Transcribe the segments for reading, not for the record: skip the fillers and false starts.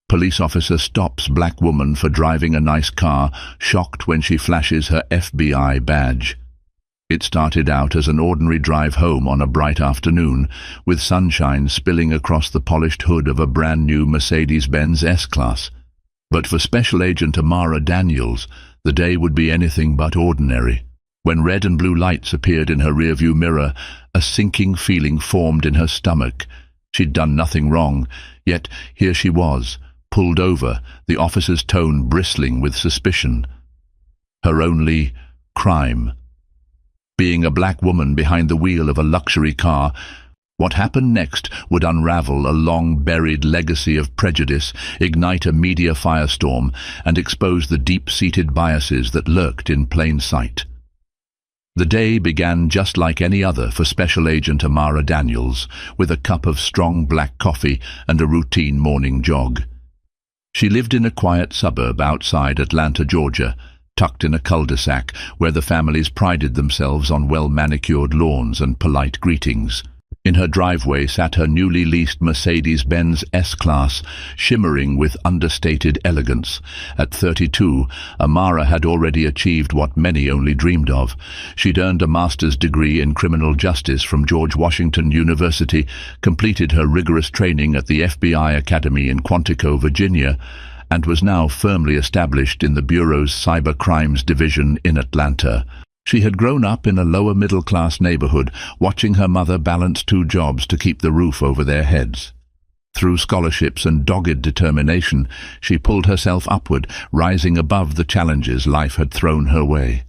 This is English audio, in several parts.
Police officer stops black woman for driving a nice car, shocked when she flashes her FBI badge. It started out as an ordinary drive home on a bright afternoon, with sunshine spilling across the polished hood of a brand-new Mercedes-Benz S-Class. But for Special Agent Amara Daniels, the day would be anything but ordinary. When red and blue lights appeared in her rearview mirror, a sinking feeling formed in her stomach. She'd done nothing wrong, yet here she was, pulled over, the officer's tone bristling with suspicion. Her only crime. Being a black woman behind the wheel of a luxury car, what happened next would unravel a long-buried legacy of prejudice, ignite a media firestorm, and expose the deep-seated biases that lurked in plain sight. The day began just like any other for Special Agent Amara Daniels, with a cup of strong black coffee and a routine morning jog. She lived in a quiet suburb outside Atlanta, Georgia, tucked in a cul-de-sac where the families prided themselves on well-manicured lawns and polite greetings. In her driveway sat her newly leased Mercedes-Benz S-Class, shimmering with understated elegance. At 32, Amara had already achieved what many only dreamed of. She'd earned a master's degree in criminal justice from George Washington University, completed her rigorous training at the FBI Academy in Quantico, Virginia, and was now firmly established in the Bureau's Cyber Crimes Division in Atlanta. She had grown up in a lower-middle-class neighborhood, watching her mother balance two jobs to keep the roof over their heads. Through scholarships and dogged determination, she pulled herself upward, rising above the challenges life had thrown her way.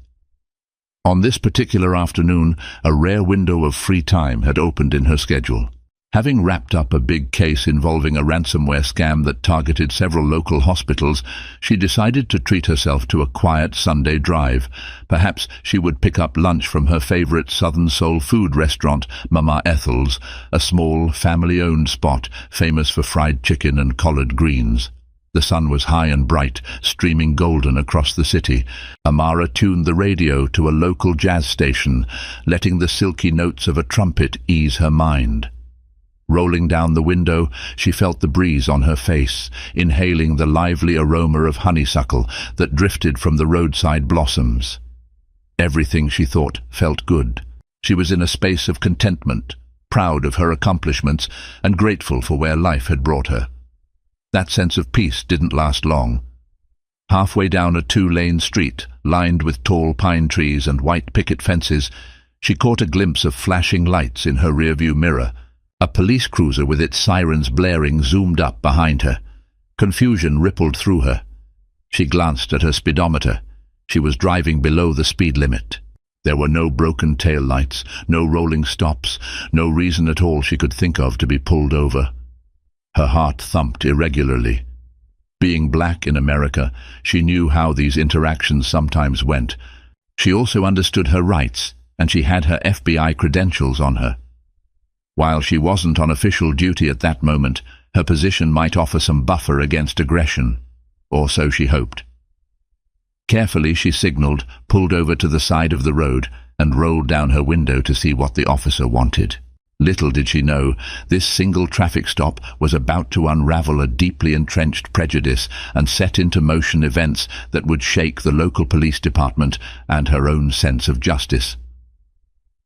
On this particular afternoon, a rare window of free time had opened in her schedule. Having wrapped up a big case involving a ransomware scam that targeted several local hospitals, she decided to treat herself to a quiet Sunday drive. Perhaps she would pick up lunch from her favorite Southern soul food restaurant, Mama Ethel's, a small, family-owned spot famous for fried chicken and collard greens. The sun was high and bright, streaming golden across the city. Amara tuned the radio to a local jazz station, letting the silky notes of a trumpet ease her mind. Rolling down the window, she felt the breeze on her face, inhaling the lively aroma of honeysuckle that drifted from the roadside blossoms. Everything, she thought, felt good. She was in a space of contentment, proud of her accomplishments and grateful for where life had brought her. That sense of peace didn't last long. Halfway down a two-lane street, lined with tall pine trees and white picket fences, she caught a glimpse of flashing lights in her rearview mirror. A police cruiser with its sirens blaring zoomed up behind her. Confusion rippled through her. She glanced at her speedometer. She was driving below the speed limit. There were no broken tail lights, no rolling stops, no reason at all she could think of to be pulled over. Her heart thumped irregularly. Being black in America, she knew how these interactions sometimes went. She also understood her rights, and she had her FBI credentials on her. While she wasn't on official duty at that moment, her position might offer some buffer against aggression, or so she hoped. Carefully she signaled, pulled over to the side of the road, and rolled down her window to see what the officer wanted. Little did she know, this single traffic stop was about to unravel a deeply entrenched prejudice and set into motion events that would shake the local police department and her own sense of justice.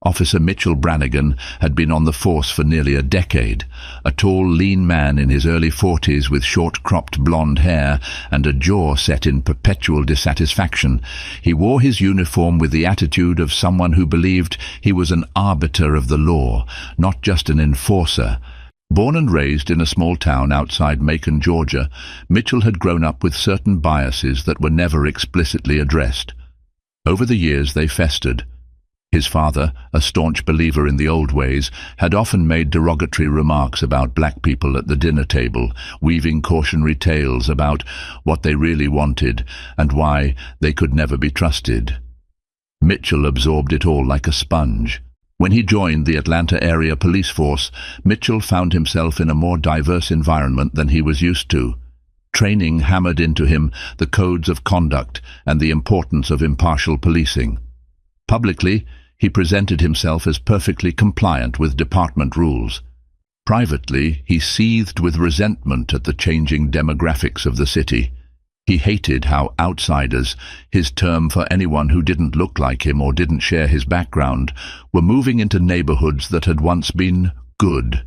Officer Mitchell Brannigan had been on the force for nearly a decade, a tall, lean man in his early 40s with short-cropped blonde hair and a jaw set in perpetual dissatisfaction. He wore his uniform with the attitude of someone who believed he was an arbiter of the law, not just an enforcer. Born and raised in a small town outside Macon, Georgia, Mitchell had grown up with certain biases that were never explicitly addressed. Over the years they festered. His father, a staunch believer in the old ways, had often made derogatory remarks about black people at the dinner table, weaving cautionary tales about what they really wanted and why they could never be trusted. Mitchell absorbed it all like a sponge. When he joined the Atlanta area police force, Mitchell found himself in a more diverse environment than he was used to. Training hammered into him the codes of conduct and the importance of impartial policing. Publicly, he presented himself as perfectly compliant with department rules. Privately, he seethed with resentment at the changing demographics of the city. He hated how outsiders, his term for anyone who didn't look like him or didn't share his background, were moving into neighborhoods that had once been good.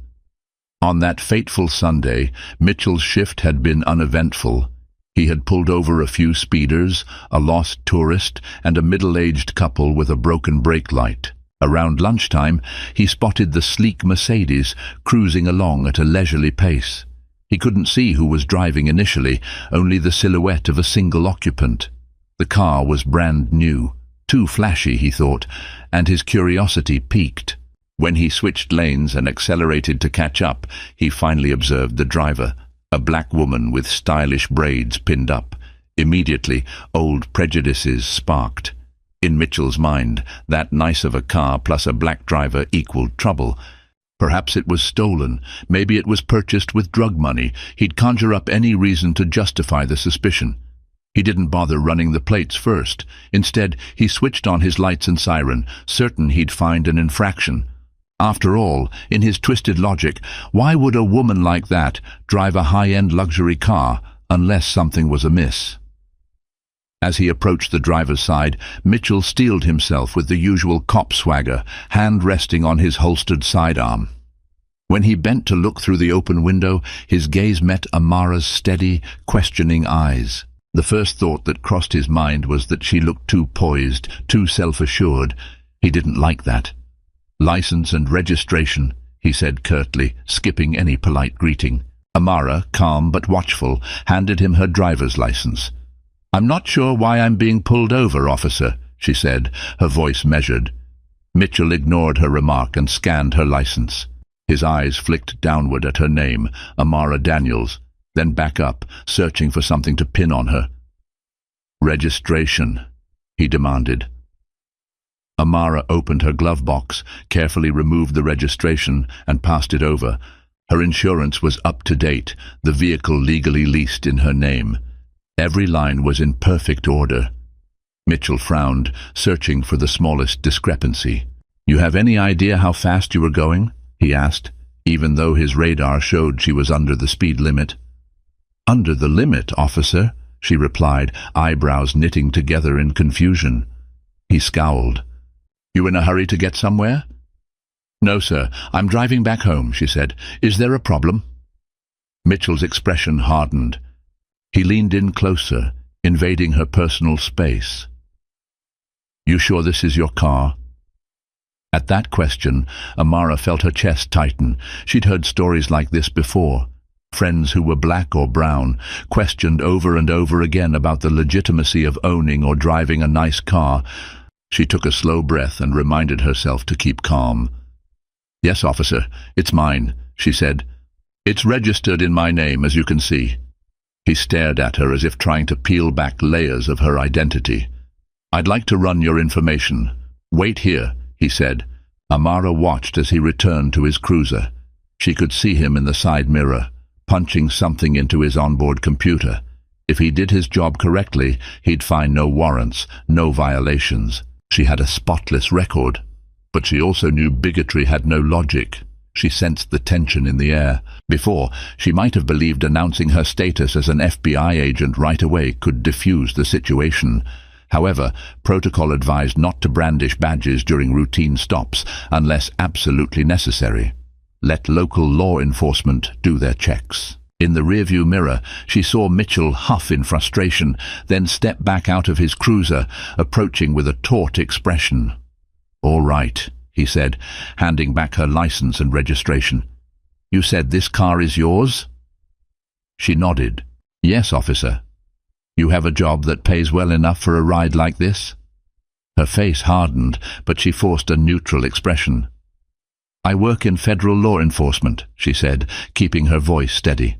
On that fateful Sunday, Mitchell's shift had been uneventful. He had pulled over a few speeders, a lost tourist, and a middle-aged couple with a broken brake light. Around lunchtime, he spotted the sleek Mercedes cruising along at a leisurely pace. He couldn't see who was driving initially, only the silhouette of a single occupant. The car was brand new, too flashy, he thought, and his curiosity piqued. When he switched lanes and accelerated to catch up, he finally observed the driver, a black woman with stylish braids pinned up. Immediately, old prejudices sparked. In Mitchell's mind, that nice of a car plus a black driver equaled trouble. Perhaps it was stolen. Maybe it was purchased with drug money. He'd conjure up any reason to justify the suspicion. He didn't bother running the plates first. Instead, he switched on his lights and siren, certain he'd find an infraction. After all, in his twisted logic, why would a woman like that drive a high-end luxury car unless something was amiss? As he approached the driver's side, Mitchell steeled himself with the usual cop swagger, hand resting on his holstered sidearm. When he bent to look through the open window, his gaze met Amara's steady, questioning eyes. The first thought that crossed his mind was that she looked too poised, too self-assured. He didn't like that. "License and registration," he said curtly, skipping any polite greeting. Amara, calm but watchful, handed him her driver's license. "I'm not sure why I'm being pulled over, officer," she said, her voice measured. Mitchell ignored her remark and scanned her license. His eyes flicked downward at her name, Amara Daniels, then back up, searching for something to pin on her. "Registration," he demanded. Amara opened her glove box, carefully removed the registration, and passed it over. Her insurance was up to date, the vehicle legally leased in her name. Every line was in perfect order. Mitchell frowned, searching for the smallest discrepancy. "You have any idea how fast you were going?" he asked, even though his radar showed she was under the speed limit. "Under the limit, officer," she replied, eyebrows knitting together in confusion. He scowled. "You in a hurry to get somewhere?" "No, sir. I'm driving back home," she said. "Is there a problem?" Mitchell's expression hardened. He leaned in closer, invading her personal space. "You sure this is your car?" At that question, Amara felt her chest tighten. She'd heard stories like this before. Friends who were black or brown, questioned over and over again about the legitimacy of owning or driving a nice car. She took a slow breath and reminded herself to keep calm. "Yes, officer, it's mine," she said. "It's registered in my name, as you can see." He stared at her as if trying to peel back layers of her identity. "I'd like to run your information. Wait here," he said. Amara watched as he returned to his cruiser. She could see him in the side mirror, punching something into his onboard computer. If he did his job correctly, he'd find no warrants, no violations. She had a spotless record. But she also knew bigotry had no logic. She sensed the tension in the air. Before, she might have believed announcing her status as an FBI agent right away could diffuse the situation. However, protocol advised not to brandish badges during routine stops unless absolutely necessary. Let local law enforcement do their checks. In the rearview mirror, she saw Mitchell huff in frustration, then step back out of his cruiser, approaching with a taut expression. "All right," he said, handing back her license and registration. "You said this car is yours?" She nodded. "Yes, officer." "You have a job that pays well enough for a ride like this?" Her face hardened, but she forced a neutral expression. "I work in federal law enforcement," she said, keeping her voice steady.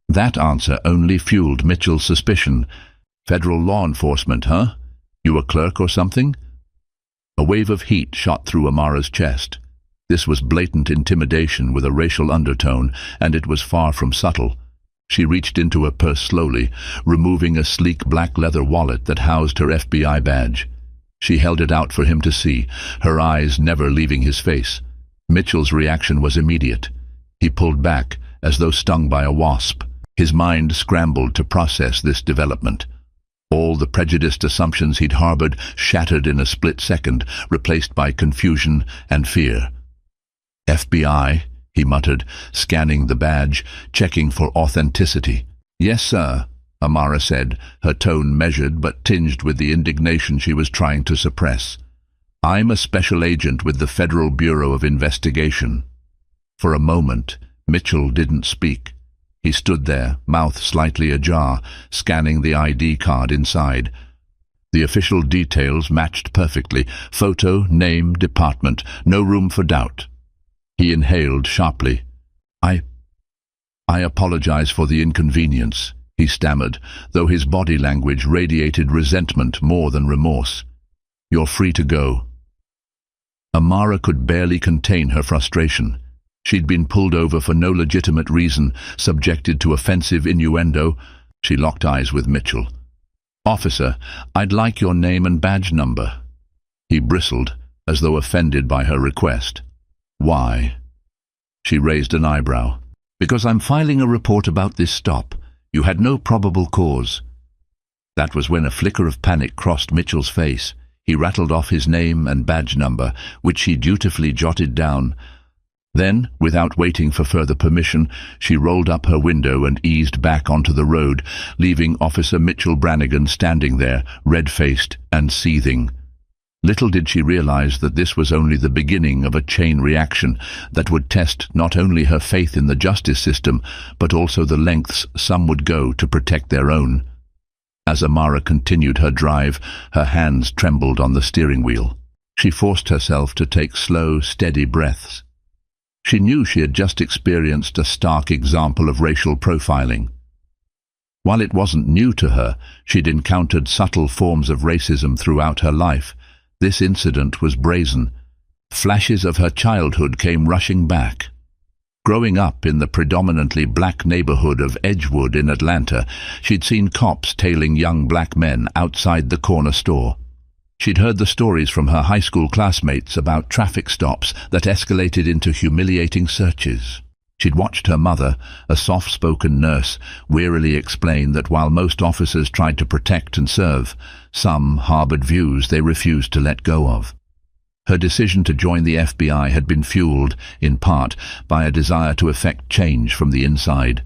That answer only fueled Mitchell's suspicion. "Federal law enforcement, huh? You a clerk or something?" A wave of heat shot through Amara's chest. This was blatant intimidation with a racial undertone, and it was far from subtle. She reached into her purse slowly, removing a sleek black leather wallet that housed her FBI badge. She held it out for him to see, her eyes never leaving his face. Mitchell's reaction was immediate. He pulled back, as though stung by a wasp. His mind scrambled to process this development. All the prejudiced assumptions he'd harbored shattered in a split second, replaced by confusion and fear. FBI, he muttered, scanning the badge, checking for authenticity. Yes, sir, Amara said, her tone measured but tinged with the indignation she was trying to suppress. I'm a special agent with the Federal Bureau of Investigation. For a moment, Mitchell didn't speak. He stood there, mouth slightly ajar, scanning the ID card inside. The official details matched perfectly. Photo, name, department, no room for doubt. He inhaled sharply. I apologize for the inconvenience, he stammered, though his body language radiated resentment more than remorse. You're free to go. Amara could barely contain her frustration. She'd been pulled over for no legitimate reason, subjected to offensive innuendo. She locked eyes with Mitchell. Officer, I'd like your name and badge number. He bristled, as though offended by her request. Why? She raised an eyebrow. Because I'm filing a report about this stop. You had no probable cause. That was when a flicker of panic crossed Mitchell's face. He rattled off his name and badge number, which she dutifully jotted down. Then, without waiting for further permission, she rolled up her window and eased back onto the road, leaving Officer Mitchell Brannigan standing there, red-faced and seething. Little did she realize that this was only the beginning of a chain reaction that would test not only her faith in the justice system, but also the lengths some would go to protect their own. As Amara continued her drive, her hands trembled on the steering wheel. She forced herself to take slow, steady breaths. She knew she had just experienced a stark example of racial profiling. While it wasn't new to her, she'd encountered subtle forms of racism throughout her life. This incident was brazen. Flashes of her childhood came rushing back. Growing up in the predominantly black neighborhood of Edgewood in Atlanta, she'd seen cops tailing young black men outside the corner store. She'd heard the stories from her high school classmates about traffic stops that escalated into humiliating searches. She'd watched her mother, a soft-spoken nurse, wearily explain that while most officers tried to protect and serve, some harbored views they refused to let go of. Her decision to join the FBI had been fueled, in part, by a desire to effect change from the inside.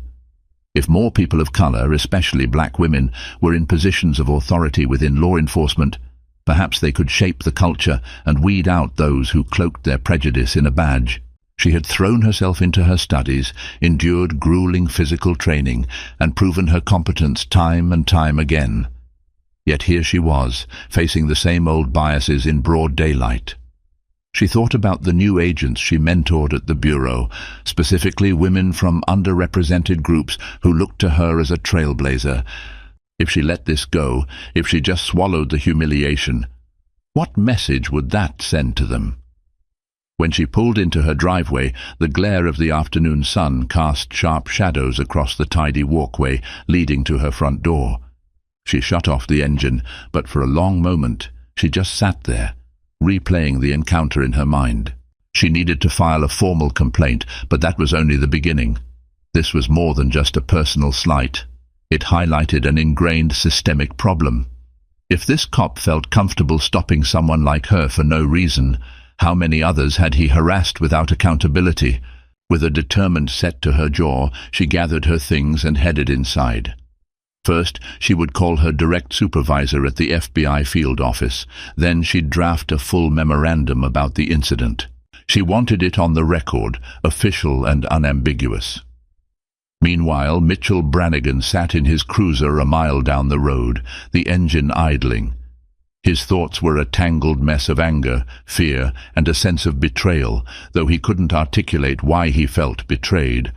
If more people of color, especially black women, were in positions of authority within law enforcement, perhaps they could shape the culture and weed out those who cloaked their prejudice in a badge. She had thrown herself into her studies, endured grueling physical training, and proven her competence time and time again. Yet here she was, facing the same old biases in broad daylight. She thought about the new agents she mentored at the Bureau, specifically women from underrepresented groups who looked to her as a trailblazer. If she let this go, if she just swallowed the humiliation, what message would that send to them? When she pulled into her driveway, the glare of the afternoon sun cast sharp shadows across the tidy walkway leading to her front door. She shut off the engine, but for a long moment she just sat there, replaying the encounter in her mind. She needed to file a formal complaint, but that was only the beginning. This was more than just a personal slight. It highlighted an ingrained systemic problem. If this cop felt comfortable stopping someone like her for no reason, how many others had he harassed without accountability? With a determined set to her jaw, she gathered her things and headed inside. First, she would call her direct supervisor at the FBI field office. Then she'd draft a full memorandum about the incident. She wanted it on the record, official and unambiguous. Meanwhile, Mitchell Brannigan sat in his cruiser a mile down the road, the engine idling. His thoughts were a tangled mess of anger, fear, and a sense of betrayal, though he couldn't articulate why he felt betrayed.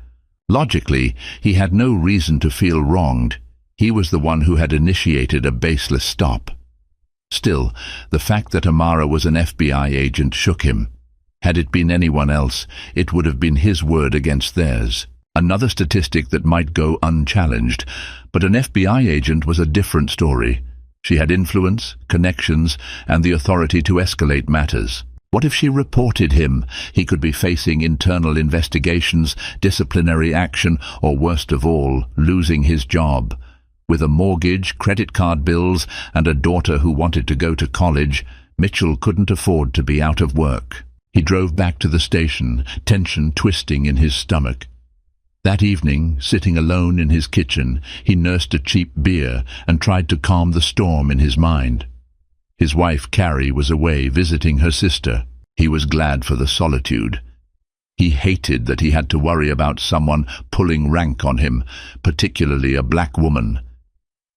Logically, he had no reason to feel wronged. He was the one who had initiated a baseless stop. Still, the fact that Amara was an FBI agent shook him. Had it been anyone else, it would have been his word against theirs. Another statistic that might go unchallenged, but an FBI agent was a different story. She had influence, connections, and the authority to escalate matters. What if she reported him? He could be facing internal investigations, disciplinary action, or worst of all, losing his job. With a mortgage, credit card bills, and a daughter who wanted to go to college, Mitchell couldn't afford to be out of work. He drove back to the station, tension twisting in his stomach. That evening, sitting alone in his kitchen, he nursed a cheap beer and tried to calm the storm in his mind. His wife, Carrie, was away visiting her sister. He was glad for the solitude. He hated that he had to worry about someone pulling rank on him, particularly a black woman.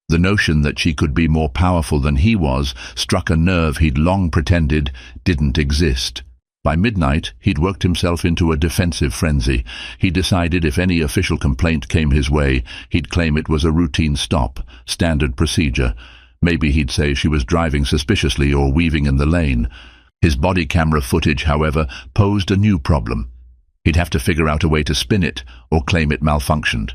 The notion that she could be more powerful than he was struck a nerve he'd long pretended didn't exist. By midnight, he'd worked himself into a defensive frenzy. He decided if any official complaint came his way, he'd claim it was a routine stop, standard procedure. Maybe he'd say she was driving suspiciously or weaving in the lane. His body camera footage, however, posed a new problem. He'd have to figure out a way to spin it or claim it malfunctioned.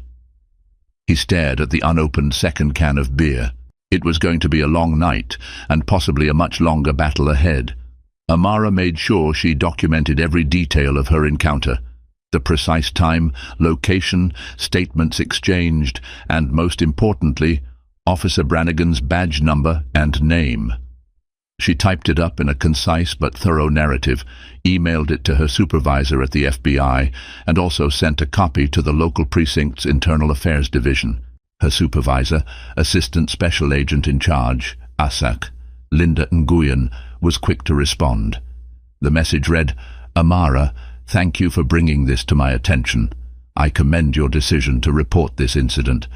He stared at the unopened second can of beer. It was going to be a long night, and possibly a much longer battle ahead. Amara made sure she documented every detail of her encounter. The precise time, location, statements exchanged, and most importantly, Officer Brannigan's badge number and name. She typed it up in a concise but thorough narrative, emailed it to her supervisor at the FBI, and also sent a copy to the local precinct's Internal Affairs Division. Her supervisor, Assistant Special Agent in Charge, ASAC, Linda Nguyen, was quick to respond. The message read, "Amara, thank you for bringing this to my attention. I commend your decision to report this incident.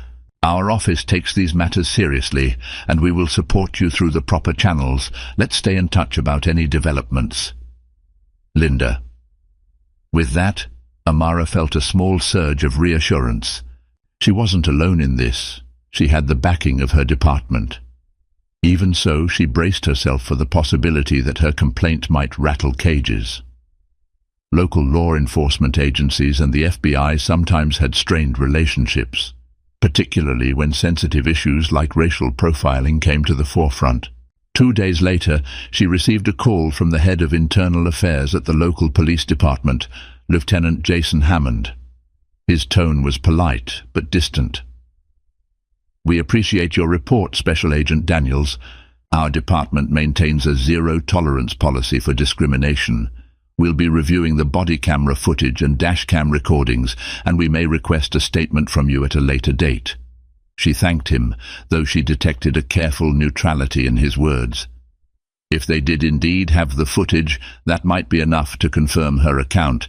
Our office takes these matters seriously, and we will support you through the proper channels. Let's stay in touch about any developments. Linda." With that, Amara felt a small surge of reassurance. She wasn't alone in this. She had the backing of her department. Even so, she braced herself for the possibility that her complaint might rattle cages. Local law enforcement agencies and the FBI sometimes had strained relationships, particularly when sensitive issues like racial profiling came to the forefront. 2 days later, she received a call from the head of internal affairs at the local police department, Lieutenant Jason Hammond. His tone was polite but distant. "We appreciate your report, Special Agent Daniels. Our department maintains a zero-tolerance policy for discrimination. We'll be reviewing the body camera footage and dashcam recordings, and we may request a statement from you at a later date." She thanked him, though she detected a careful neutrality in his words. If they did indeed have the footage, that might be enough to confirm her account.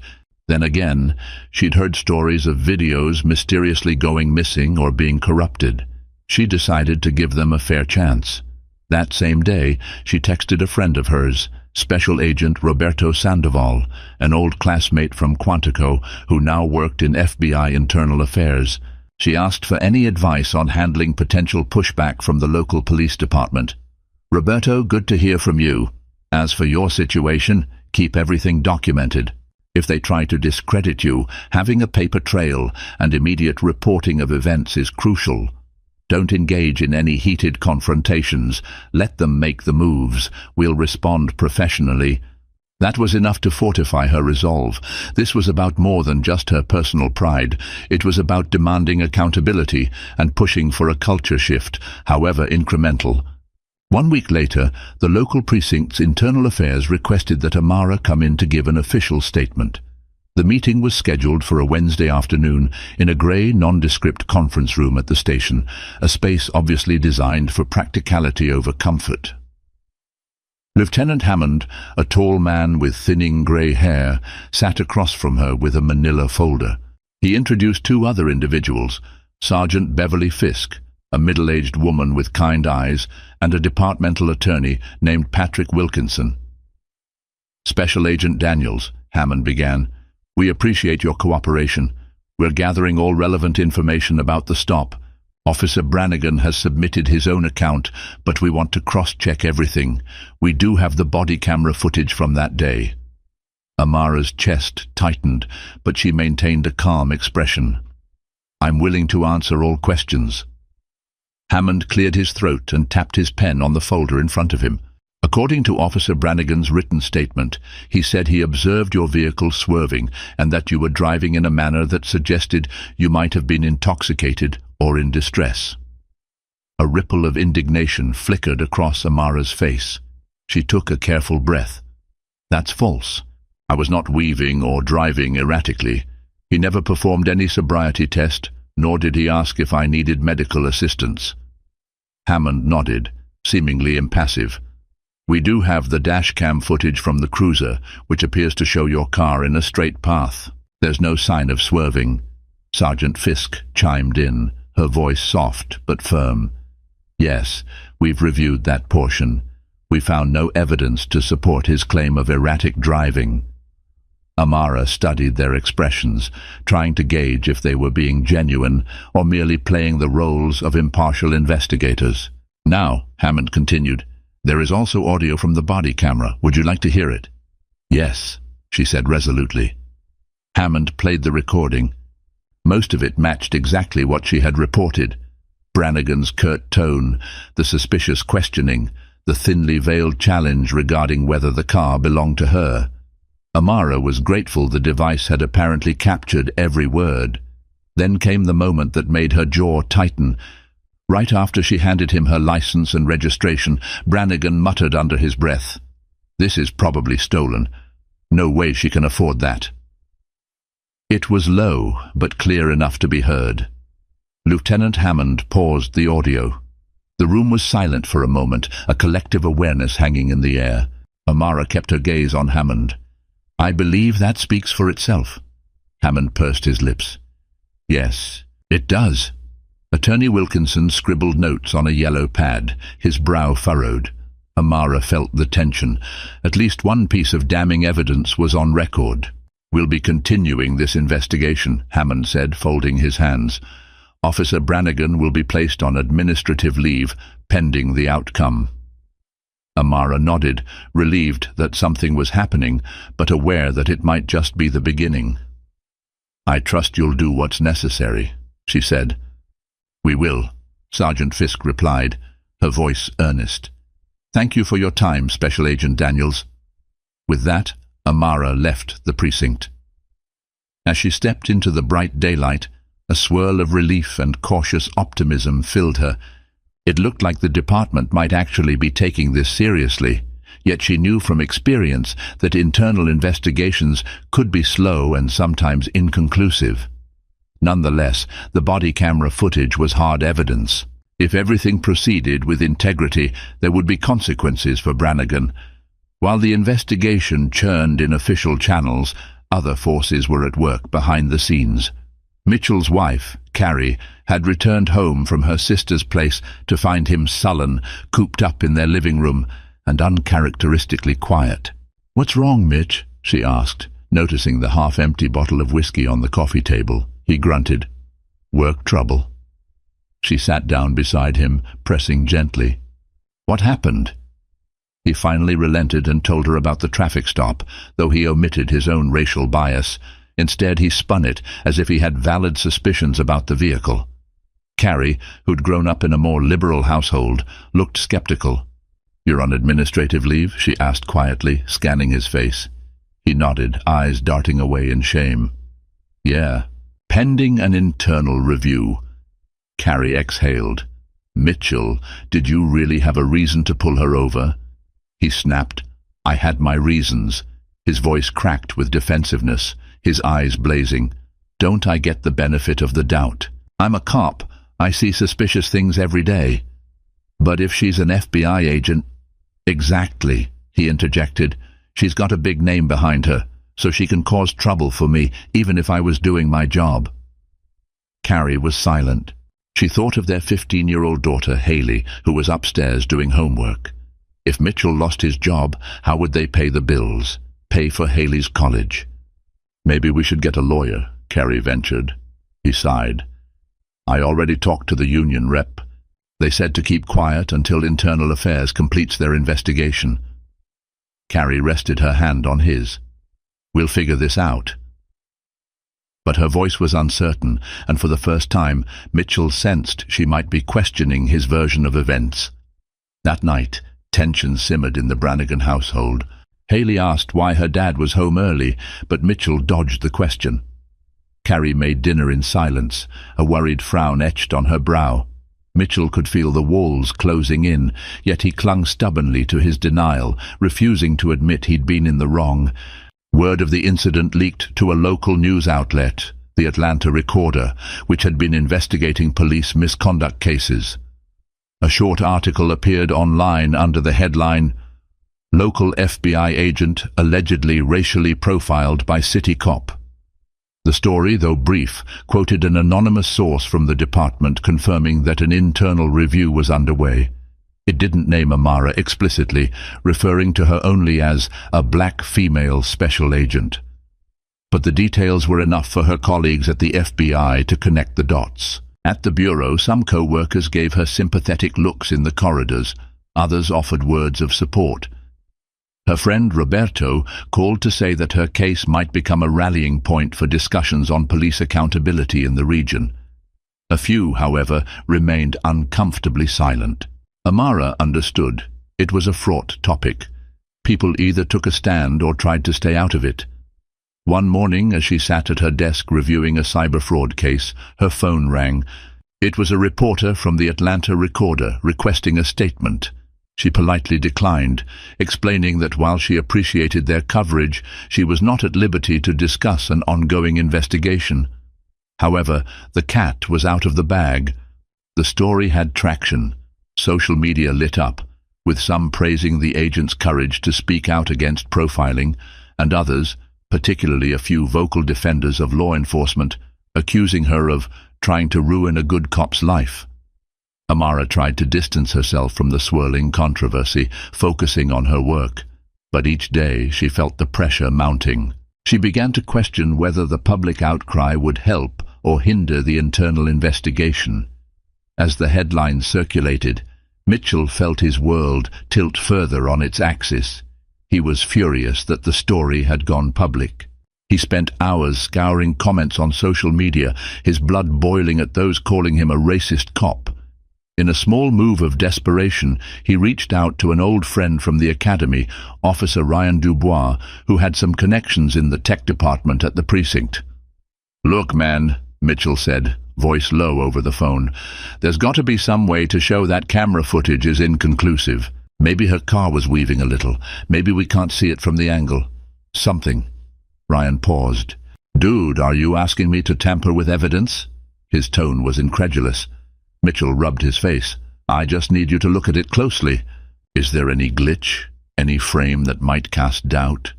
Then again, she'd heard stories of videos mysteriously going missing or being corrupted. She decided to give them a fair chance. That same day, she texted a friend of hers, Special Agent Roberto Sandoval, an old classmate from Quantico who now worked in FBI Internal Affairs. She asked for any advice on handling potential pushback from the local police department. "Roberto, good to hear from you. As for your situation, keep everything documented. If they try to discredit you, having a paper trail and immediate reporting of events is crucial. Don't engage in any heated confrontations. Let them make the moves. We'll respond professionally." That was enough to fortify her resolve. This was about more than just her personal pride. It was about demanding accountability and pushing for a culture shift, however incremental. 1 week later, the local precinct's Internal Affairs requested that Amara come in to give an official statement. The meeting was scheduled for a Wednesday afternoon in a grey, nondescript conference room at the station, a space obviously designed for practicality over comfort. Lieutenant Hammond, a tall man with thinning grey hair, sat across from her with a manila folder. He introduced 2 other individuals, Sergeant Beverly Fisk, a middle-aged woman with kind eyes, and a departmental attorney named Patrick Wilkinson. "Special Agent Daniels," Hammond began, "we appreciate your cooperation. We're gathering all relevant information about the stop. Officer Brannigan has submitted his own account, but we want to cross-check everything. We do have the body camera footage from that day." Amara's chest tightened, but she maintained a calm expression. "I'm willing to answer all questions." Hammond cleared his throat and tapped his pen on the folder in front of him. "A According to Officer Brannigan's written statement, he said he observed your vehicle swerving and that you were driving in a manner that suggested you might have been intoxicated or in distress. A ripple of indignation flickered across Amara's face. She took a careful breath. That's false. I was not weaving or driving erratically. He never performed any sobriety test, nor did he ask if I needed medical assistance. Hammond nodded, seemingly impassive. We do have the dashcam footage from the cruiser, which appears to show your car in a straight path. There's no sign of swerving. Sergeant Fisk chimed in, her voice soft but firm. Yes, we've reviewed that portion. We found no evidence to support his claim of erratic driving. Amara studied their expressions, trying to gauge if they were being genuine or merely playing the roles of impartial investigators. Now, Hammond continued, there is also audio from the body camera. Would you like to hear it? Yes, she said resolutely. Hammond played the recording. Most of it matched exactly what she had reported. Brannigan's curt tone, the suspicious questioning, the thinly veiled challenge regarding whether the car belonged to her. Amara was grateful the device had apparently captured every word. Then came the moment that made her jaw tighten. Right after she handed him her license and registration, Brannigan muttered under his breath, "This is probably stolen. No way she can afford that." It was low, but clear enough to be heard. Lieutenant Hammond paused the audio. The room was silent for a moment, a collective awareness hanging in the air. Amara kept her gaze on Hammond. "I believe that speaks for itself." Hammond pursed his lips. "Yes, it does." Attorney Wilkinson scribbled notes on a yellow pad, his brow furrowed. Amara felt the tension. At least one piece of damning evidence was on record. "We'll be continuing this investigation," Hammond said, folding his hands. "Officer Brannigan will be placed on administrative leave, pending the outcome." Amara nodded, relieved that something was happening, but aware that it might just be the beginning. "I trust you'll do what's necessary," she said. "We will," Sergeant Fisk replied, her voice earnest. "Thank you for your time, Special Agent Daniels." With that, Amara left the precinct. As she stepped into the bright daylight, a swirl of relief and cautious optimism filled her. It looked like the department might actually be taking this seriously, yet she knew from experience that internal investigations could be slow and sometimes inconclusive. Nonetheless, the body camera footage was hard evidence. If everything proceeded with integrity, there would be consequences for Brannigan. While the investigation churned in official channels, other forces were at work behind the scenes. Mitchell's wife, Carrie, had returned home from her sister's place to find him sullen, cooped up in their living room, and uncharacteristically quiet. "What's wrong, Mitch?" she asked, noticing the half-empty bottle of whiskey on the coffee table. He grunted. "Work trouble." She sat down beside him, pressing gently. "What happened?" He finally relented and told her about the traffic stop, though he omitted his own racial bias. Instead, he spun it as if he had valid suspicions about the vehicle. Carrie, who'd grown up in a more liberal household, looked skeptical. "You're on administrative leave?" she asked quietly, scanning his face. He nodded, eyes darting away in shame. "Yeah, pending an internal review." Carrie exhaled. "Mitchell, did you really have a reason to pull her over?" He snapped. "I had my reasons." His voice cracked with defensiveness, his eyes blazing. "Don't I get the benefit of the doubt? I'm a cop. I see suspicious things every day." "But if she's an FBI agent—" "Exactly," he interjected. "She's got a big name behind her, so she can cause trouble for me, even if I was doing my job." Carrie was silent. She thought of their 15-year-old daughter, Haley, who was upstairs doing homework. If Mitchell lost his job, how would they pay the bills? Pay for Haley's college? "Maybe we should get a lawyer," Carrie ventured. He sighed. "I already talked to the union rep. They said to keep quiet until Internal Affairs completes their investigation." Carrie rested her hand on his. "We'll figure this out." But her voice was uncertain, and for the first time, Mitchell sensed she might be questioning his version of events. That night, Tension simmered in the Brannigan household. Haley asked why her dad was home early, but Mitchell dodged the question. Carrie made dinner in silence, a worried frown etched on her brow. Mitchell could feel the walls closing in, yet he clung stubbornly to his denial, refusing to admit he'd been in the wrong. Word of the incident leaked to a local news outlet, the Atlanta Recorder, which had been investigating police misconduct cases. A short article appeared online under the headline, "Local FBI agent allegedly racially profiled by city cop." The story, though brief, quoted an anonymous source from the department confirming that an internal review was underway. It didn't name Amara explicitly, referring to her only as a black female special agent. But the details were enough for her colleagues at the FBI to connect the dots. At the bureau, some co-workers gave her sympathetic looks in the corridors. Others offered words of support. Her friend Roberto called to say that her case might become a rallying point for discussions on police accountability in the region. A few, however, remained uncomfortably silent. Amara understood. It was a fraught topic. People either took a stand or tried to stay out of it. One morning, as she sat at her desk reviewing a cyber fraud case, her phone rang. It was a reporter from the Atlanta Recorder requesting a statement. She politely declined, explaining that while she appreciated their coverage, she was not at liberty to discuss an ongoing investigation. However, the cat was out of the bag. The story had traction. Social media lit up, with some praising the agent's courage to speak out against profiling, and others, particularly a few vocal defenders of law enforcement, accusing her of trying to ruin a good cop's life. Amara tried to distance herself from the swirling controversy, focusing on her work. But each day she felt the pressure mounting. She began to question whether the public outcry would help or hinder the internal investigation. As the headlines circulated, Mitchell felt his world tilt further on its axis. He was furious that the story had gone public. He spent hours scouring comments on social media, his blood boiling at those calling him a racist cop. In a small move of desperation, he reached out to an old friend from the academy, Officer Ryan Dubois, who had some connections in the tech department at the precinct. "Look, man," Mitchell said, voice low over the phone, "there's got to be some way to show that camera footage is inconclusive. Maybe her car was weaving a little. Maybe we can't see it from the angle. Something." Ryan paused. "Dude, are you asking me to tamper with evidence?" His tone was incredulous. Mitchell rubbed his face. "I just need you to look at it closely. Is there any glitch? Any frame that might cast doubt?"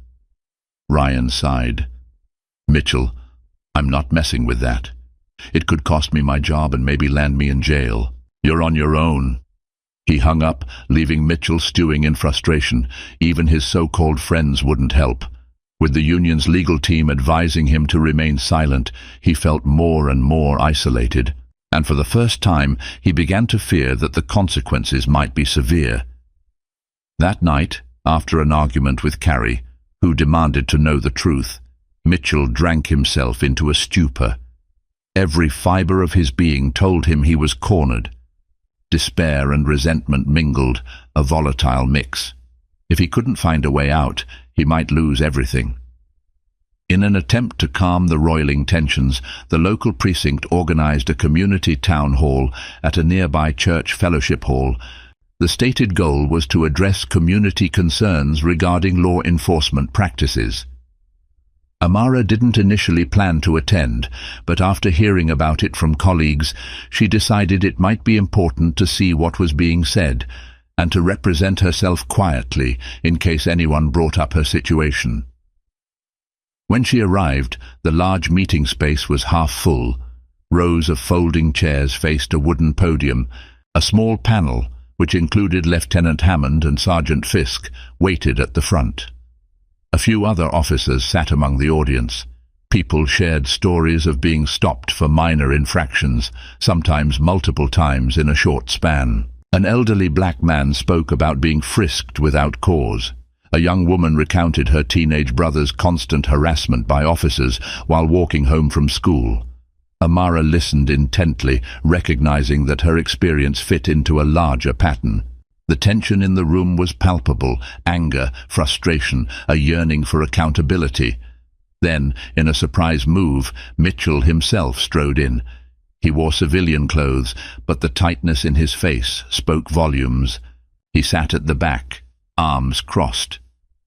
Ryan sighed. "Mitchell, I'm not messing with that. It could cost me my job and maybe land me in jail. You're on your own." He hung up, leaving Mitchell stewing in frustration. Even his so-called friends wouldn't help. With the union's legal team advising him to remain silent, he felt more and more isolated. And for the first time, he began to fear that the consequences might be severe. That night, after an argument with Carrie, who demanded to know the truth, Mitchell drank himself into a stupor. Every fiber of his being told him he was cornered. Despair and resentment mingled, a volatile mix. If he couldn't find a way out, he might lose everything. In an attempt to calm the roiling tensions, the local precinct organized a community town hall at a nearby church fellowship hall. The stated goal was to address community concerns regarding law enforcement practices. Amara didn't initially plan to attend, but after hearing about it from colleagues, she decided it might be important to see what was being said, and to represent herself quietly in case anyone brought up her situation. When she arrived, the large meeting space was half full. Rows of folding chairs faced a wooden podium. A small panel, which included Lieutenant Hammond and Sergeant Fisk, waited at the front. A few other officers sat among the audience. People shared stories of being stopped for minor infractions, sometimes multiple times in a short span. An elderly black man spoke about being frisked without cause. A young woman recounted her teenage brother's constant harassment by officers while walking home from school. Amara listened intently, recognizing that her experience fit into a larger pattern. The tension in the room was palpable: anger, frustration, a yearning for accountability. Then, in a surprise move, Mitchell himself strode in. He wore civilian clothes, but the tightness in his face spoke volumes. He sat at the back, arms crossed.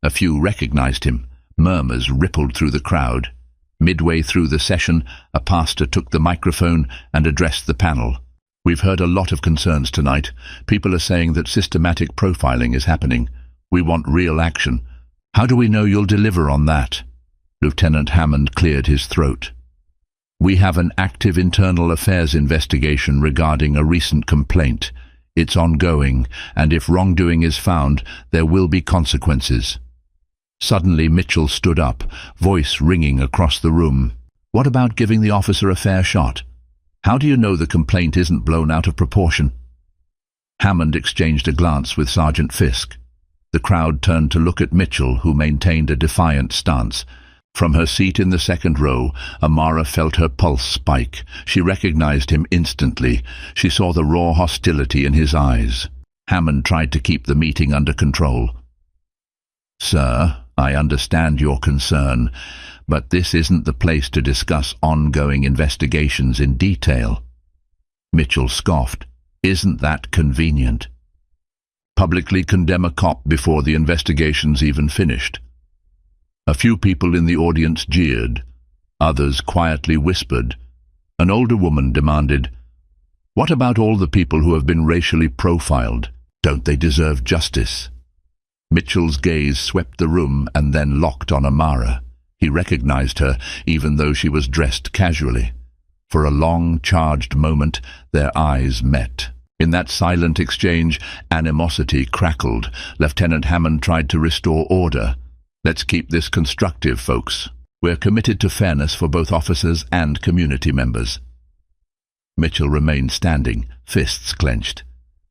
A few recognized him. Murmurs rippled through the crowd. Midway through the session, a pastor took the microphone and addressed the panel. "We've heard a lot of concerns tonight. People are saying that systematic profiling is happening. We want real action. How do we know you'll deliver on that?" Lieutenant Hammond cleared his throat. "We have an active internal affairs investigation regarding a recent complaint. It's ongoing, and if wrongdoing is found, there will be consequences." Suddenly Mitchell stood up, voice ringing across the room. "What about giving the officer a fair shot? How do you know the complaint isn't blown out of proportion?" Hammond exchanged a glance with Sergeant Fisk. The crowd turned to look at Mitchell, who maintained a defiant stance. From her seat in the second row, Amara felt her pulse spike. She recognized him instantly. She saw the raw hostility in his eyes. Hammond tried to keep the meeting under control. "Sir, I understand your concern, but this isn't the place to discuss ongoing investigations in detail." Mitchell scoffed. "Isn't that convenient? Publicly condemn a cop before the investigation's even finished." A few people in the audience jeered. Others quietly whispered. An older woman demanded, "What about all the people who have been racially profiled? Don't they deserve justice?" Mitchell's gaze swept the room and then locked on Amara. He recognized her, even though she was dressed casually. For a long, charged moment, their eyes met. In that silent exchange, animosity crackled. Lieutenant Hammond tried to restore order. "Let's keep this constructive, folks. We're committed to fairness for both officers and community members." Mitchell remained standing, fists clenched.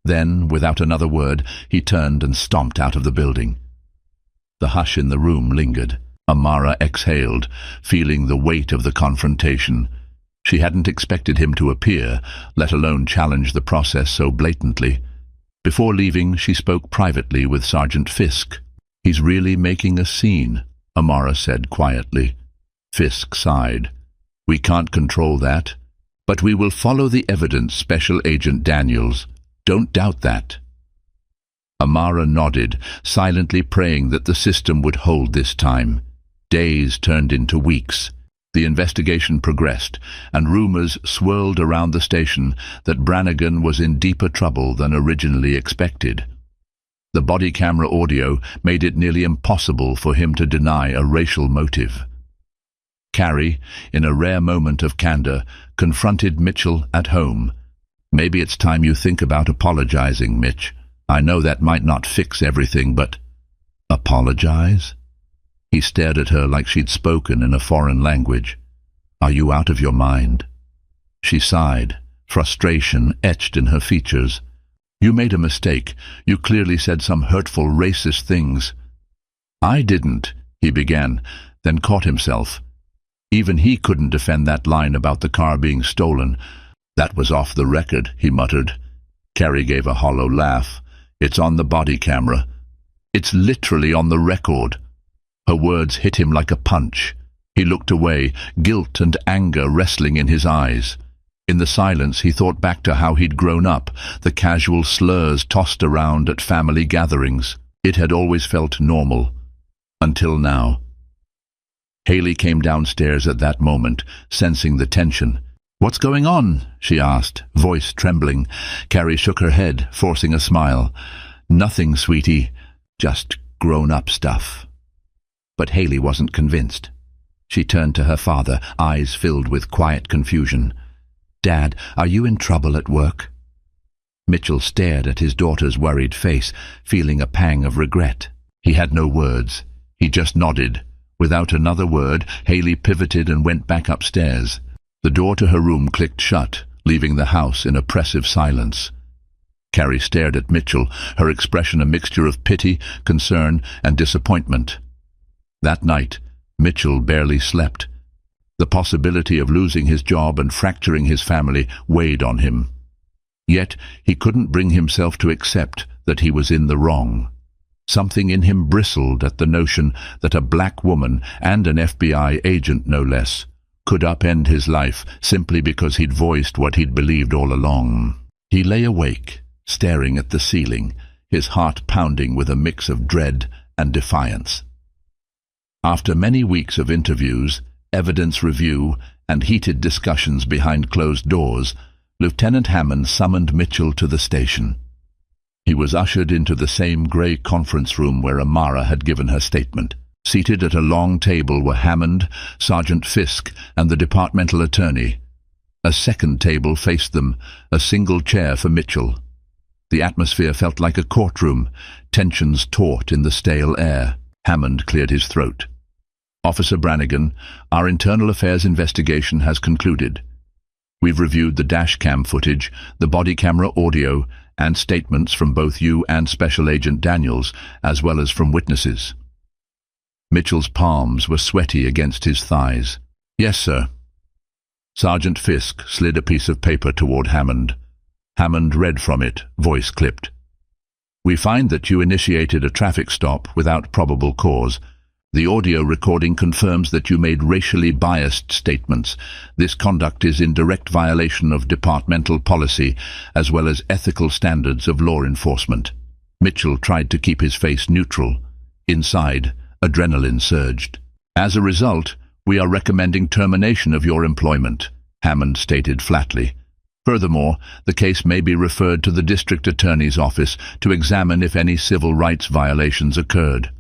Then, without another word, he turned and stomped out of the building. The hush in the room lingered. Amara exhaled, feeling the weight of the confrontation. She hadn't expected him to appear, let alone challenge the process so blatantly. Before leaving, she spoke privately with Sergeant Fisk. "He's really making a scene," Amara said quietly. Fisk sighed. "We can't control that, but we will follow the evidence, Special Agent Daniels. Don't doubt that." Amara nodded, silently praying that the system would hold this time. Days turned into weeks. The investigation progressed, and rumors swirled around the station that Brannigan was in deeper trouble than originally expected. The body camera audio made it nearly impossible for him to deny a racial motive. Carrie, in a rare moment of candor, confronted Mitchell at home. "Maybe it's time you think about apologizing, Mitch. I know that might not fix everything, but—" "Apologize?" He stared at her like she'd spoken in a foreign language. "Are you out of your mind?" She sighed, frustration etched in her features. "You made a mistake. You clearly said some hurtful, racist things." "I didn't," he began, then caught himself. Even he couldn't defend that line about the car being stolen. "That was off the record," he muttered. Carrie gave a hollow laugh. "It's on the body camera. It's literally on the record." Her words hit him like a punch. He looked away, guilt and anger wrestling in his eyes. In the silence, he thought back to how he'd grown up, the casual slurs tossed around at family gatherings. It had always felt normal. Until now. Haley came downstairs at that moment, sensing the tension. "What's going on?" she asked, voice trembling. Carrie shook her head, forcing a smile. "Nothing, sweetie. Just grown-up stuff." But Haley wasn't convinced. She turned to her father, eyes filled with quiet confusion. "Dad, are you in trouble at work?" Mitchell stared at his daughter's worried face, feeling a pang of regret. He had no words. He just nodded. Without another word, Haley pivoted and went back upstairs. The door to her room clicked shut, leaving the house in oppressive silence. Carrie stared at Mitchell, her expression a mixture of pity, concern, and disappointment. That night, Mitchell barely slept. The possibility of losing his job and fracturing his family weighed on him. Yet he couldn't bring himself to accept that he was in the wrong. Something in him bristled at the notion that a black woman, and an FBI agent no less, could upend his life simply because he'd voiced what he'd believed all along. He lay awake, staring at the ceiling, his heart pounding with a mix of dread and defiance. After many weeks of interviews, evidence review, and heated discussions behind closed doors, Lieutenant Hammond summoned Mitchell to the station. He was ushered into the same grey conference room where Amara had given her statement. Seated at a long table were Hammond, Sergeant Fisk, and the departmental attorney. A second table faced them, a single chair for Mitchell. The atmosphere felt like a courtroom, tensions taut in the stale air. Hammond cleared his throat. "Officer Brannigan, our internal affairs investigation has concluded. We've reviewed the dash cam footage, the body camera audio, and statements from both you and Special Agent Daniels, as well as from witnesses." Mitchell's palms were sweaty against his thighs. "Yes, sir." Sergeant Fisk slid a piece of paper toward Hammond. Hammond read from it, voice clipped. "We find that you initiated a traffic stop without probable cause. The audio recording confirms that you made racially biased statements. This conduct is in direct violation of departmental policy, as well as ethical standards of law enforcement." Mitchell tried to keep his face neutral. Inside, adrenaline surged. "As a result, we are recommending termination of your employment," Hammond stated flatly. "Furthermore, the case may be referred to the district attorney's office to examine if any civil rights violations occurred."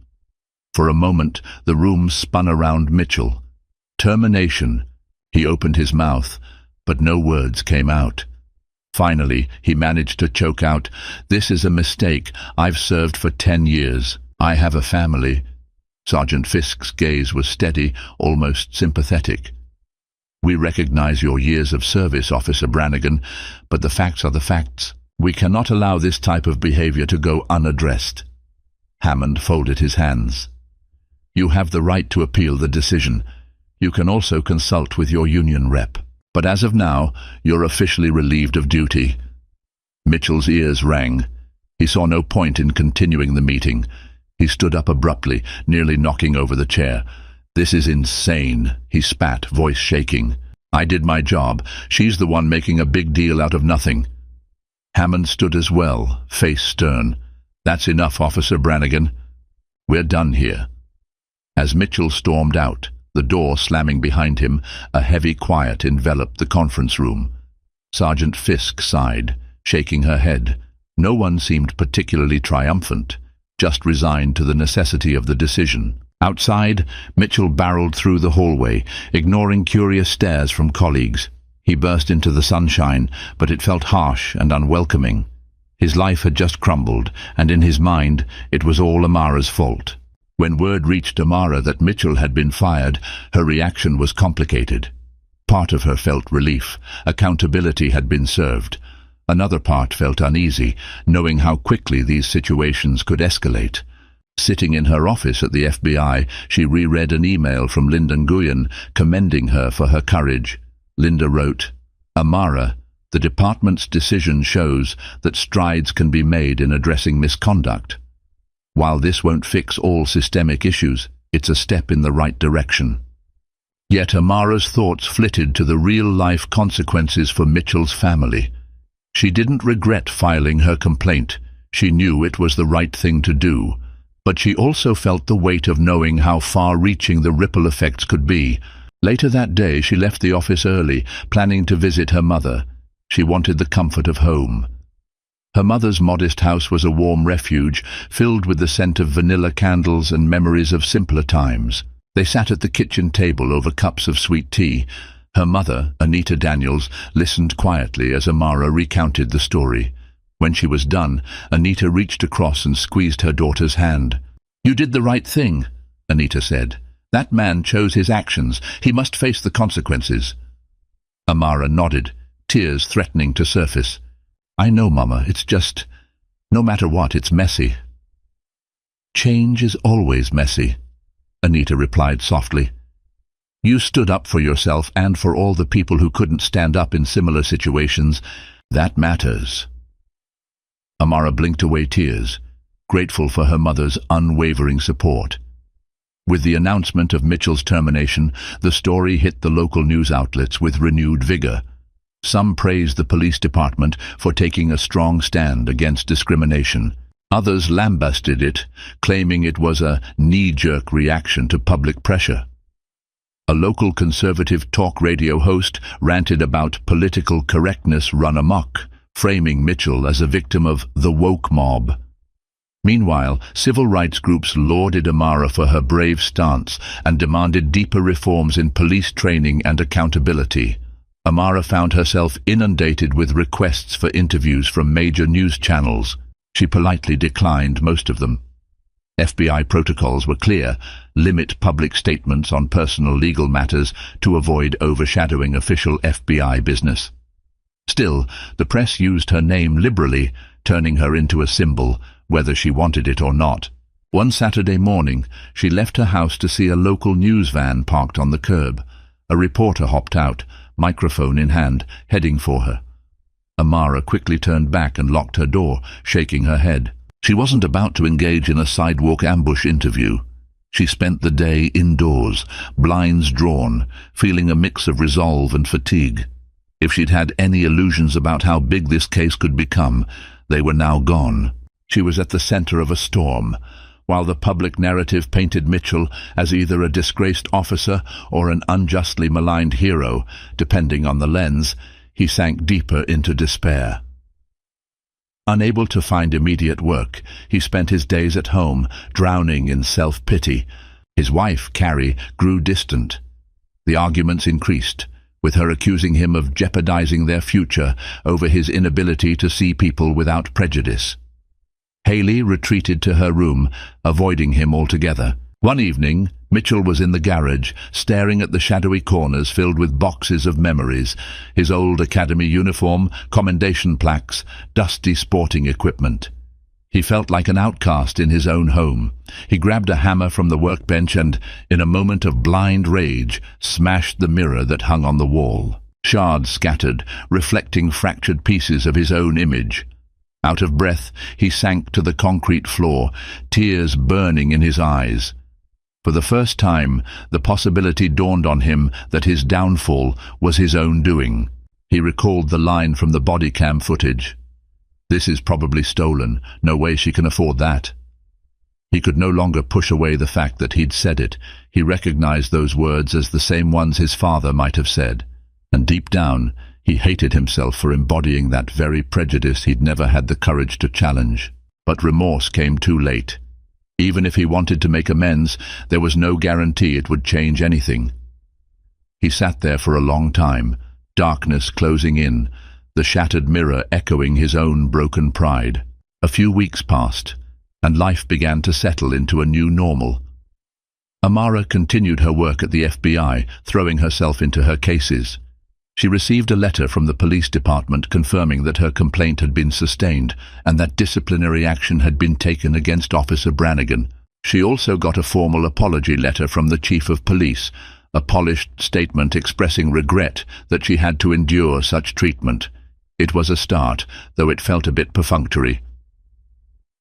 For a moment, the room spun around Mitchell. Termination. He opened his mouth, but no words came out. Finally, he managed to choke out, "This is a mistake. I've served for 10 years. I have a family." Sergeant Fisk's gaze was steady, almost sympathetic. "We recognize your years of service, Officer Brannigan, but the facts are the facts. We cannot allow this type of behavior to go unaddressed." Hammond folded his hands. "You have the right to appeal the decision. You can also consult with your union rep. But as of now, you're officially relieved of duty." Mitchell's ears rang. He saw no point in continuing the meeting. He stood up abruptly, nearly knocking over the chair. "This is insane," he spat, voice shaking. "I did my job. She's the one making a big deal out of nothing." Hammond stood as well, face stern. "That's enough, Officer Brannigan. We're done here." As Mitchell stormed out, the door slamming behind him, a heavy quiet enveloped the conference room. Sergeant Fisk sighed, shaking her head. No one seemed particularly triumphant, just resigned to the necessity of the decision. Outside, Mitchell barreled through the hallway, ignoring curious stares from colleagues. He burst into the sunshine, but it felt harsh and unwelcoming. His life had just crumbled, and in his mind, it was all Amara's fault. When word reached Amara that Mitchell had been fired, her reaction was complicated. Part of her felt relief. Accountability had been served. Another part felt uneasy, knowing how quickly these situations could escalate. Sitting in her office at the FBI, she reread an email from Linda Nguyen commending her for her courage. Linda wrote, "Amara, the department's decision shows that strides can be made in addressing misconduct. While this won't fix all systemic issues, it's a step in the right direction." Yet Amara's thoughts flitted to the real-life consequences for Mitchell's family. She didn't regret filing her complaint. She knew it was the right thing to do. But she also felt the weight of knowing how far-reaching the ripple effects could be. Later that day, she left the office early, planning to visit her mother. She wanted the comfort of home. Her mother's modest house was a warm refuge, filled with the scent of vanilla candles and memories of simpler times. They sat at the kitchen table over cups of sweet tea. Her mother, Anita Daniels, listened quietly as Amara recounted the story. When she was done, Anita reached across and squeezed her daughter's hand. "You did the right thing," Anita said. "That man chose his actions. He must face the consequences." Amara nodded, tears threatening to surface. "I know, Mama. It's just, no matter what, it's messy." "Change is always messy," Anita replied softly. "You stood up for yourself and for all the people who couldn't stand up in similar situations. That matters." Amara blinked away tears, grateful for her mother's unwavering support. With the announcement of Mitchell's termination, the story hit the local news outlets with renewed vigor. Some praised the police department for taking a strong stand against discrimination. Others lambasted it, claiming it was a knee-jerk reaction to public pressure. A local conservative talk radio host ranted about political correctness run amok, framing Mitchell as a victim of the woke mob. Meanwhile, civil rights groups lauded Amara for her brave stance and demanded deeper reforms in police training and accountability. Amara found herself inundated with requests for interviews from major news channels. She politely declined most of them. FBI protocols were clear: limit public statements on personal legal matters to avoid overshadowing official FBI business. Still, the press used her name liberally, turning her into a symbol, whether she wanted it or not. One Saturday morning, she left her house to see a local news van parked on the curb. A reporter hopped out, microphone in hand, heading for her. Amara quickly turned back and locked her door, shaking her head. She wasn't about to engage in a sidewalk ambush interview. She spent the day indoors, blinds drawn, feeling a mix of resolve and fatigue. If she'd had any illusions about how big this case could become, they were now gone. She was at the center of a storm. While the public narrative painted Mitchell as either a disgraced officer or an unjustly maligned hero, depending on the lens, he sank deeper into despair. Unable to find immediate work, he spent his days at home, drowning in self-pity. His wife, Carrie, grew distant. The arguments increased, with her accusing him of jeopardizing their future over his inability to see people without prejudice. Haley retreated to her room, avoiding him altogether. One evening, Mitchell was in the garage, staring at the shadowy corners filled with boxes of memories, his old academy uniform, commendation plaques, dusty sporting equipment. He felt like an outcast in his own home. He grabbed a hammer from the workbench and, in a moment of blind rage, smashed the mirror that hung on the wall. Shards scattered, reflecting fractured pieces of his own image. Out of breath, he sank to the concrete floor, tears burning in his eyes. For the first time, the possibility dawned on him that his downfall was his own doing. He recalled the line from the body cam footage. "This is probably stolen. No way she can afford that." He could no longer push away the fact that he'd said it. He recognized those words as the same ones his father might have said. And deep down, he hated himself for embodying that very prejudice he'd never had the courage to challenge. But remorse came too late. Even if he wanted to make amends, there was no guarantee it would change anything. He sat there for a long time, darkness closing in, the shattered mirror echoing his own broken pride. A few weeks passed, and life began to settle into a new normal. Amara continued her work at the FBI, throwing herself into her cases. She received a letter from the police department confirming that her complaint had been sustained and that disciplinary action had been taken against Officer Brannigan. She also got a formal apology letter from the chief of police, a polished statement expressing regret that she had to endure such treatment. It was a start, though it felt a bit perfunctory.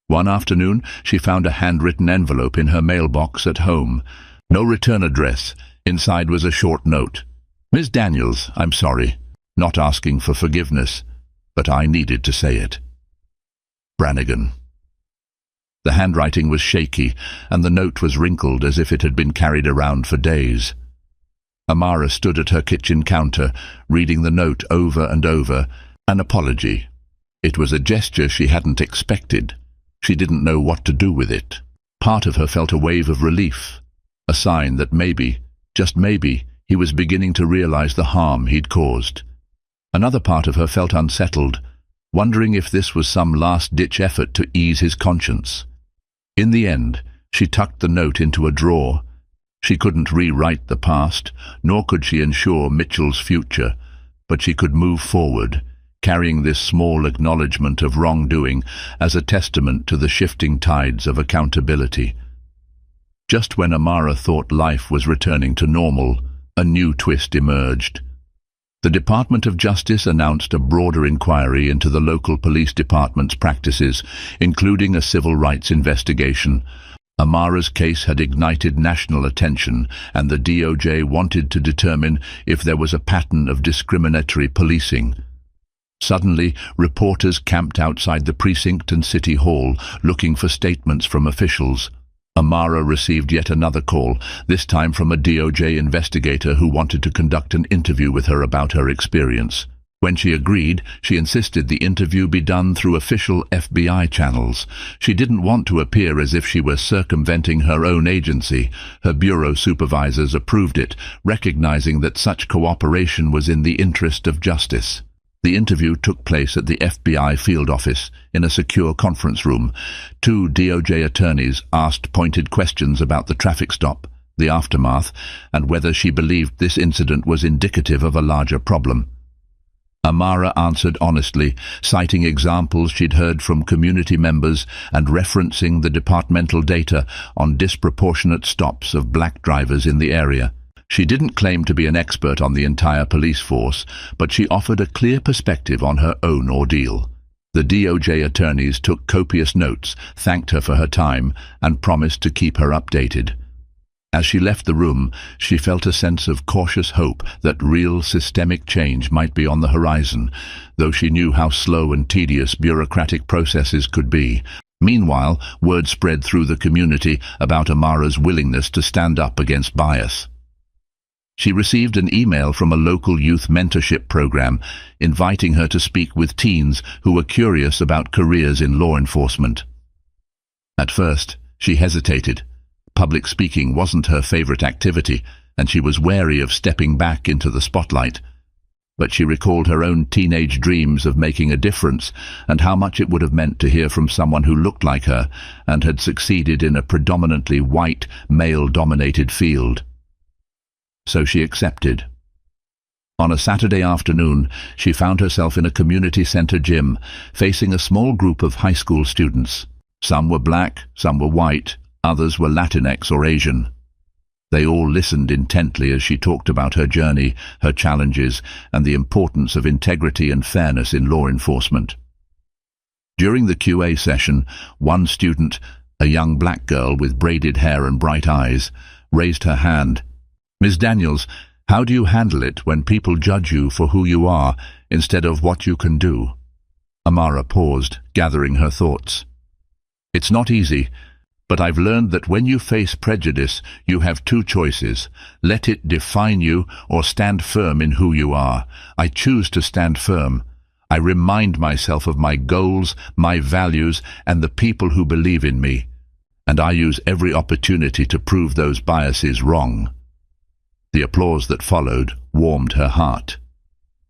One afternoon, she found a handwritten envelope in her mailbox at home. No return address. Inside was a short note. "Miss Daniels, I'm sorry. Not asking for forgiveness, but I needed to say it. Brannigan." The handwriting was shaky, and the note was wrinkled as if it had been carried around for days. Amara stood at her kitchen counter, reading the note over and over. An apology. It was a gesture she hadn't expected. She didn't know what to do with it. Part of her felt a wave of relief, a sign that maybe, just maybe, he was beginning to realize the harm he'd caused. Another part of her felt unsettled, wondering if this was some last-ditch effort to ease his conscience. In the end, she tucked the note into a drawer. She couldn't rewrite the past, nor could she ensure Mitchell's future, but she could move forward, carrying this small acknowledgement of wrongdoing as a testament to the shifting tides of accountability. Just when Amara thought life was returning to normal, a new twist emerged. The Department of Justice announced a broader inquiry into the local police department's practices, including a civil rights investigation. Amara's case had ignited national attention, and the DOJ wanted to determine if there was a pattern of discriminatory policing. Suddenly, reporters camped outside the precinct and City Hall, looking for statements from officials. Amara received yet another call, this time from a DOJ investigator who wanted to conduct an interview with her about her experience. When she agreed, she insisted the interview be done through official FBI channels. She didn't want to appear as if she were circumventing her own agency. Her bureau supervisors approved it, recognizing that such cooperation was in the interest of justice. The interview took place at the FBI field office, in a secure conference room. 2 DOJ attorneys asked pointed questions about the traffic stop, the aftermath, and whether she believed this incident was indicative of a larger problem. Amara answered honestly, citing examples she'd heard from community members and referencing the departmental data on disproportionate stops of black drivers in the area. She didn't claim to be an expert on the entire police force, but she offered a clear perspective on her own ordeal. The DOJ attorneys took copious notes, thanked her for her time, and promised to keep her updated. As she left the room, she felt a sense of cautious hope that real systemic change might be on the horizon, though she knew how slow and tedious bureaucratic processes could be. Meanwhile, word spread through the community about Amara's willingness to stand up against bias. She received an email from a local youth mentorship program, inviting her to speak with teens who were curious about careers in law enforcement. At first, she hesitated. Public speaking wasn't her favorite activity, and she was wary of stepping back into the spotlight. But she recalled her own teenage dreams of making a difference, and how much it would have meant to hear from someone who looked like her and had succeeded in a predominantly white, male-dominated field. So she accepted. On a Saturday afternoon, she found herself in a community center gym, facing a small group of high school students. Some were black, some were white, others were Latinx or Asian. They all listened intently as she talked about her journey, her challenges, and the importance of integrity and fairness in law enforcement. During the QA session, one student, a young black girl with braided hair and bright eyes, raised her hand. "Ms. Daniels, how do you handle it when people judge you for who you are instead of what you can do?" Amara paused, gathering her thoughts. "It's not easy, but I've learned that when you face prejudice, you have 2 choices. Let it define you or stand firm in who you are. I choose to stand firm. I remind myself of my goals, my values, and the people who believe in me. And I use every opportunity to prove those biases wrong." The applause that followed warmed her heart.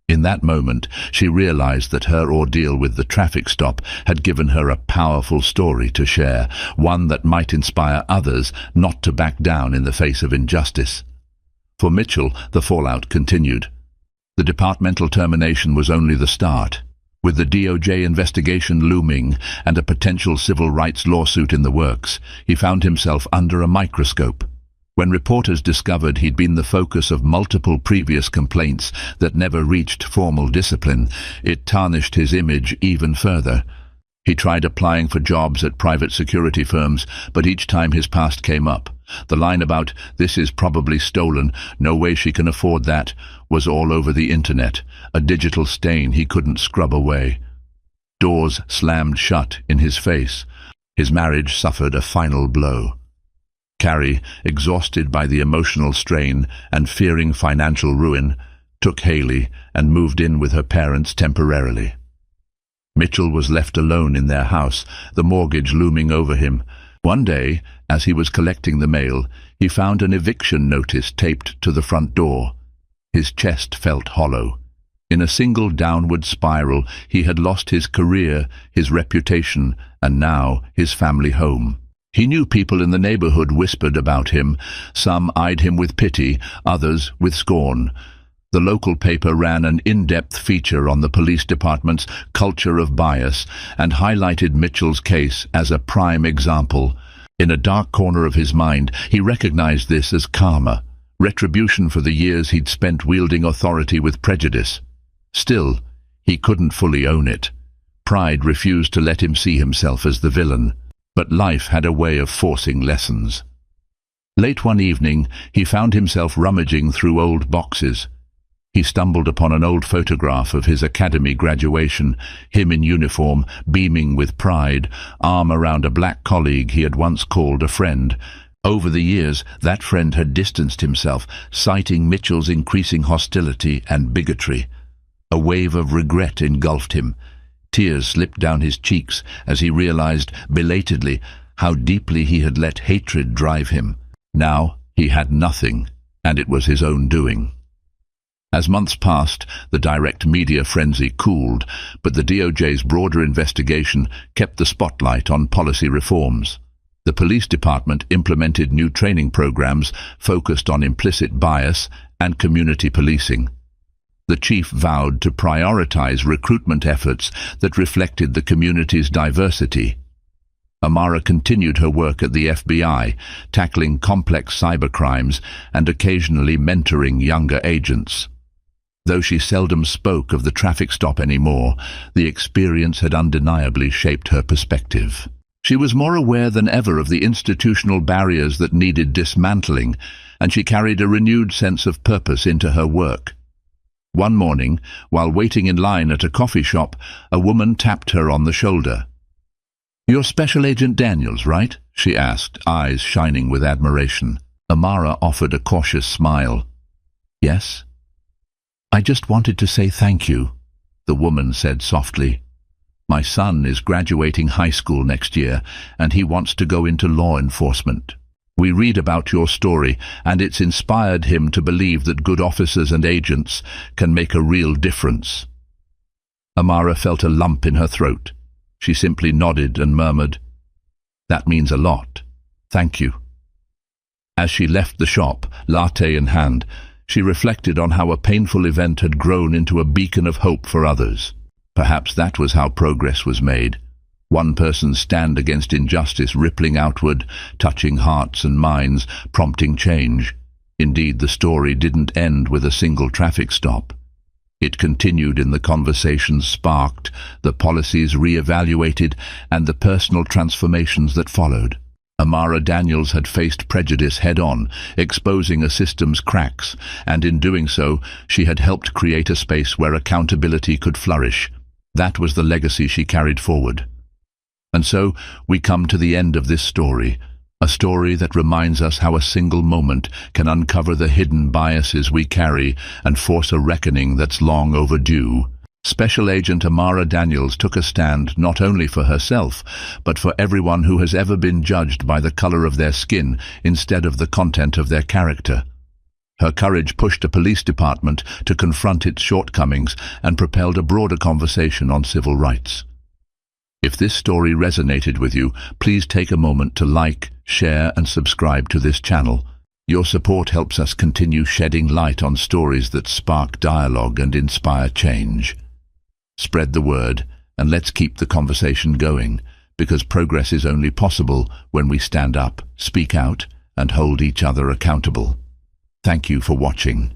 In that moment, she realized that her ordeal with the traffic stop had given her a powerful story to share, one that might inspire others not to back down in the face of injustice. For Mitchell, the fallout continued. The departmental termination was only the start. With the DOJ investigation looming and a potential civil rights lawsuit in the works, he found himself under a microscope. When reporters discovered he'd been the focus of multiple previous complaints that never reached formal discipline, it tarnished his image even further. He tried applying for jobs at private security firms, but each time his past came up. The line about, "This is probably stolen, no way she can afford that," was all over the internet, a digital stain he couldn't scrub away. Doors slammed shut in his face. His marriage suffered a final blow. Carrie, exhausted by the emotional strain and fearing financial ruin, took Haley and moved in with her parents temporarily. Mitchell was left alone in their house, the mortgage looming over him. One day, as he was collecting the mail, he found an eviction notice taped to the front door. His chest felt hollow. In a single downward spiral, he had lost his career, his reputation, and now his family home. He knew people in the neighborhood whispered about him. Some eyed him with pity, others with scorn. The local paper ran an in-depth feature on the police department's culture of bias and highlighted Mitchell's case as a prime example. In a dark corner of his mind, he recognized this as karma, retribution for the years he'd spent wielding authority with prejudice. Still, he couldn't fully own it. Pride refused to let him see himself as the villain, but life had a way of forcing lessons. Late one evening, he found himself rummaging through old boxes. He stumbled upon an old photograph of his academy graduation, him in uniform, beaming with pride, arm around a black colleague he had once called a friend. Over the years, that friend had distanced himself, citing Mitchell's increasing hostility and bigotry. A wave of regret engulfed him. Tears slipped down his cheeks as he realized, belatedly, how deeply he had let hatred drive him. Now he had nothing, and it was his own doing. As months passed, the direct media frenzy cooled, but the DOJ's broader investigation kept the spotlight on policy reforms. The police department implemented new training programs focused on implicit bias and community policing. The chief vowed to prioritize recruitment efforts that reflected the community's diversity. Amara continued her work at the FBI, tackling complex cybercrimes and occasionally mentoring younger agents. Though she seldom spoke of the traffic stop anymore, the experience had undeniably shaped her perspective. She was more aware than ever of the institutional barriers that needed dismantling, and she carried a renewed sense of purpose into her work. One morning, while waiting in line at a coffee shop, a woman tapped her on the shoulder. "You're Special Agent Daniels, right?" she asked, eyes shining with admiration. Amara offered a cautious smile. "Yes." "I just wanted to say thank you," the woman said softly. "My son is graduating high school next year, and he wants to go into law enforcement. We read about your story, and it's inspired him to believe that good officers and agents can make a real difference." Amara felt a lump in her throat. She simply nodded and murmured, "That means a lot. Thank you." As she left the shop, latte in hand, she reflected on how a painful event had grown into a beacon of hope for others. Perhaps that was how progress was made. One person's stand against injustice rippling outward, touching hearts and minds, prompting change. Indeed, the story didn't end with a single traffic stop. It continued in the conversations sparked, the policies re-evaluated, and the personal transformations that followed. Amara Daniels had faced prejudice head-on, exposing a system's cracks, and in doing so, she had helped create a space where accountability could flourish. That was the legacy she carried forward. And so, we come to the end of this story, a story that reminds us how a single moment can uncover the hidden biases we carry and force a reckoning that's long overdue. Special Agent Amara Daniels took a stand not only for herself, but for everyone who has ever been judged by the color of their skin instead of the content of their character. Her courage pushed a police department to confront its shortcomings and propelled a broader conversation on civil rights. If this story resonated with you, please take a moment to like, share and subscribe to this channel. Your support helps us continue shedding light on stories that spark dialogue and inspire change. Spread the word, and let's keep the conversation going, because progress is only possible when we stand up, speak out, and hold each other accountable. Thank you for watching.